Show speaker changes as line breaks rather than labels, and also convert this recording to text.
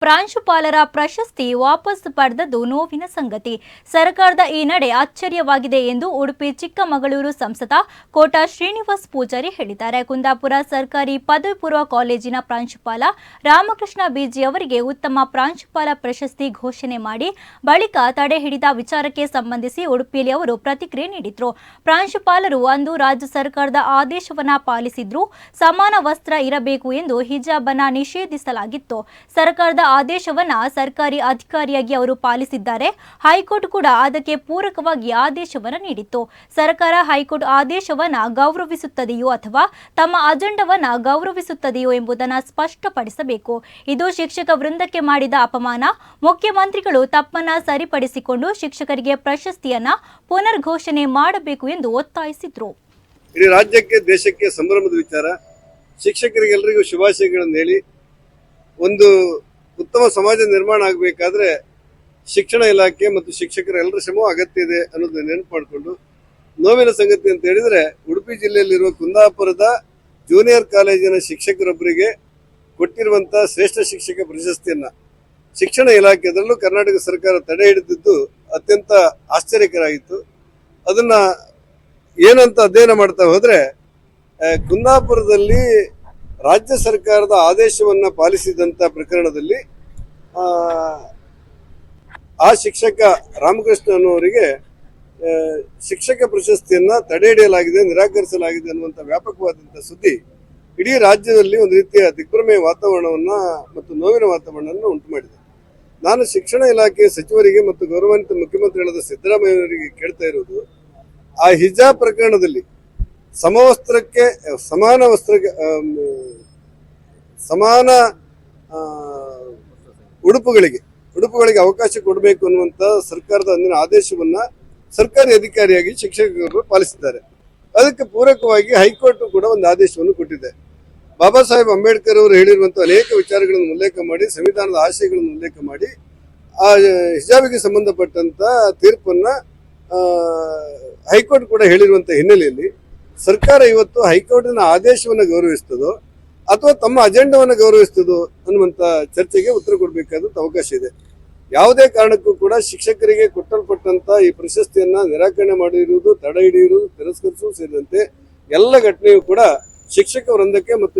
ಪ್ರಾಂಶುಪಾಲರ ಪ್ರಶಸ್ತಿ ವಾಪಸ್ ಪಡೆದದ್ದು ನೋವಿನ ಸಂಗತಿ. ಸರ್ಕಾರದ ಈ ನಡೆ ಆಶ್ಚರ್ಯವಾಗಿದೆ ಎಂದು ಉಡುಪಿ ಚಿಕ್ಕಮಗಳೂರು ಸಂಸದ ಕೋಟಾ ಶ್ರೀನಿವಾಸ್ ಪೂಜಾರಿ ಹೇಳಿದ್ದಾರೆ. ಕುಂದಾಪುರ ಸರ್ಕಾರಿ ಪದವಿ ಪೂರ್ವ ಕಾಲೇಜಿನ ಪ್ರಾಂಶುಪಾಲ ರಾಮಕೃಷ್ಣ ಬಿಜಿ ಅವರಿಗೆ ಉತ್ತಮ ಪ್ರಾಂಶುಪಾಲ ಪ್ರಶಸ್ತಿ ಘೋಷಣೆ ಮಾಡಿ ಬಳಿಕ ತಡೆ ಹಿಡಿದ ವಿಚಾರಕ್ಕೆ ಸಂಬಂಧಿಸಿ ಉಡುಪಿಯಲ್ಲಿ ಅವರು ಪ್ರತಿಕ್ರಿಯೆ ನೀಡಿದರು. ಪ್ರಾಂಶುಪಾಲರು ಅಂದು ರಾಜ್ಯ ಸರ್ಕಾರದ ಆದೇಶವನ್ನ ಪಾಲಿಸಿದ್ರು. ಸಮಾನ ವಸ್ತ್ರ ಇರಬೇಕು ಎಂದು ಹಿಜಾಬ್ ಅನ್ನು ನಿಷೇಧಿಸಲಾಗಿತ್ತು. ಸರ್ಕಾರದ ಆದೇಶವನ್ನ ಸರ್ಕಾರಿ ಅಧಿಕಾರಿಯಾಗಿ ಅವರು ಪಾಲಿಸಿದ್ದಾರೆ. ಹೈಕೋರ್ಟ್ ಕೂಡ ಅದಕ್ಕೆ ಪೂರಕವಾಗಿ ಆದೇಶವನ್ನ ನೀಡಿತ್ತು. ಸರ್ಕಾರ ಹೈಕೋರ್ಟ್ ಆದೇಶವನ್ನ ಗೌರವಿಸುತ್ತದೆಯೋ ಅಥವಾ ತಮ್ಮ ಅಜೆಂಡವನ್ನ ಗೌರವಿಸುತ್ತದೆಯೋ ಎಂಬುದನ್ನು ಸ್ಪಷ್ಟಪಡಿಸಬೇಕು. ಇದು ಶಿಕ್ಷಕ ವೃಂದಕ್ಕೆ ಮಾಡಿದ ಅಪಮಾನ. ಮುಖ್ಯಮಂತ್ರಿಗಳು ತಪ್ಪನ್ನ ಸರಿಪಡಿಸಿಕೊಂಡು ಶಿಕ್ಷಕರಿಗೆ ಪ್ರಶಸ್ತಿಯನ್ನ ಪುನರ್ ಘೋಷಣೆ ಮಾಡಬೇಕು ಎಂದು ಒತ್ತಾಯಿಸಿದ್ರು.
ಇಡೀ ರಾಜ್ಯಕ್ಕೆ ದೇಶಕ್ಕೆ ಸಂಭ್ರಮದ ವಿಚಾರ. ಶಿಕ್ಷಕರಿಗೆಲ್ಲರಿಗೂ ಶುಭಾಶಯಗಳನ್ನು ಹೇಳಿ ಒಂದು ಉತ್ತಮ ಸಮಾಜ ನಿರ್ಮಾಣ ಆಗಬೇಕಾದ್ರೆ ಶಿಕ್ಷಣ ಇಲಾಖೆ ಮತ್ತು ಶಿಕ್ಷಕರ ಎಲ್ಲರ ಶ್ರಮವೂ ಅಗತ್ಯ ಇದೆ ಅನ್ನೋದನ್ನ ನೆನಪು ಮಾಡಿಕೊಂಡು, ನೋವಿನ ಸಂಗತಿ ಅಂತ ಹೇಳಿದ್ರೆ ಉಡುಪಿ ಜಿಲ್ಲೆಯಲ್ಲಿರುವ ಕುಂದಾಪುರದ ಜೂನಿಯರ್ ಕಾಲೇಜಿನ ಶಿಕ್ಷಕರೊಬ್ಬರಿಗೆ ಕೊಟ್ಟಿರುವಂತಹ ಶ್ರೇಷ್ಠ ಶಿಕ್ಷಕ ಪ್ರಶಸ್ತಿಯನ್ನ ಶಿಕ್ಷಣ ಇಲಾಖೆ ಅದರಲ್ಲೂ ಕರ್ನಾಟಕ ಸರ್ಕಾರ ತಡೆ ಹಿಡಿದಿದ್ದು ಅತ್ಯಂತ ಆಶ್ಚರ್ಯಕರಾಗಿತ್ತು. ಅದನ್ನ ಏನಂತ ಅಧ್ಯಯನ ಮಾಡ್ತಾ ಹೋದ್ರೆ, ಕುಂದಾಪುರದಲ್ಲಿ ರಾಜ್ಯ ಸರ್ಕಾರದ ಆದೇಶವನ್ನ ಪಾಲಿಸಿದಂತ ಪ್ರಕರಣದಲ್ಲಿ ಆ ಶಿಕ್ಷಕ ರಾಮಕೃಷ್ಣ ಅನ್ನುವರಿಗೆ ಶಿಕ್ಷಕ ಪ್ರಶಸ್ತಿಯನ್ನ ತಡೆ ಹಿಡಿಯಲಾಗಿದೆ, ನಿರಾಕರಿಸಲಾಗಿದೆ ಅನ್ನುವಂಥ ವ್ಯಾಪಕವಾದಂತಹ ಸುದ್ದಿ ಇಡೀ ರಾಜ್ಯದಲ್ಲಿ ಒಂದು ರೀತಿಯ ದಿಗ್ಭ್ರಮೆಯ ವಾತಾವರಣವನ್ನ ಮತ್ತು ನೋವಿನ ವಾತಾವರಣವನ್ನು ಉಂಟು ಮಾಡಿದೆ. ನಾನು ಶಿಕ್ಷಣ ಇಲಾಖೆ ಸಚಿವರಿಗೆ ಮತ್ತು ಗೌರವಾನ್ವಿತ ಮುಖ್ಯಮಂತ್ರಿಗಳಾದ ಸಿದ್ದರಾಮಯ್ಯವರಿಗೆ ಕೇಳ್ತಾ ಇರೋದು, ಆ ಹಿಜಾಬ್ ಪ್ರಕರಣದಲ್ಲಿ ಸಮವಸ್ತ್ರಕ್ಕೆ ಸಮಾನ ಉಡುಪುಗಳಿಗೆ ಅವಕಾಶ ಕೊಡಬೇಕು ಅನ್ನುವಂತ ಸರ್ಕಾರದ ಅಂದಿನ ಆದೇಶವನ್ನ ಸರ್ಕಾರಿ ಅಧಿಕಾರಿಯಾಗಿ ಶಿಕ್ಷಕರು ಪಾಲಿಸಿದ್ದಾರೆ. ಅದಕ್ಕೆ ಪೂರಕವಾಗಿ ಹೈಕೋರ್ಟ್ ಕೂಡ ಒಂದು ಆದೇಶವನ್ನು ಕೊಟ್ಟಿದೆ. ಬಾಬಾ ಸಾಹೇಬ್ ಅಂಬೇಡ್ಕರ್ ಅವರು ಹೇಳಿರುವಂತಹ ಅನೇಕ ವಿಚಾರಗಳನ್ನು ಉಲ್ಲೇಖ ಮಾಡಿ, ಸಂವಿಧಾನದ ಆಶಯಗಳನ್ನು ಉಲ್ಲೇಖ ಮಾಡಿ, ಆ ಹಿಜಾಬಿಗೆ ಸಂಬಂಧಪಟ್ಟಂತ ತೀರ್ಪನ್ನ ಹೈಕೋರ್ಟ್ ಕೂಡ ಹೇಳಿರುವಂತಹ ಹಿನ್ನೆಲೆಯಲ್ಲಿ ಸರ್ಕಾರ ಇವತ್ತು ಹೈಕೋರ್ಟಿನ ಆದೇಶವನ್ನು ಗೌರವಿಸ್ತದೋ ಅಥವಾ ತಮ್ಮ ಅಜೆಂಡವನ್ನು ಗೌರವಿಸ್ತದೋ ಅನ್ನುವಂತ ಚರ್ಚೆಗೆ ಉತ್ತರ ಕೊಡಬೇಕಾದ ಅವಕಾಶ ಇದೆ. ಯಾವುದೇ ಕಾರಣಕ್ಕೂ ಕೂಡ ಶಿಕ್ಷಕರಿಗೆ ಕೊಟ್ಟಲ್ಪಟ್ಟಂತ ಈ ಪ್ರಶಸ್ತಿಯನ್ನ ನಿರಾಕರಣೆ ಮಾಡಿರುವುದು, ತಡೆ ಹಿಡಿಯುವುದು, ತಿರಸ್ಕರಿಸುವುದು ಸೇರಿದಂತೆ ಎಲ್ಲ ಘಟನೆಯೂ ಕೂಡ ಶಿಕ್ಷಕ ವೃಂದಕ್ಕೆ ಮತ್ತು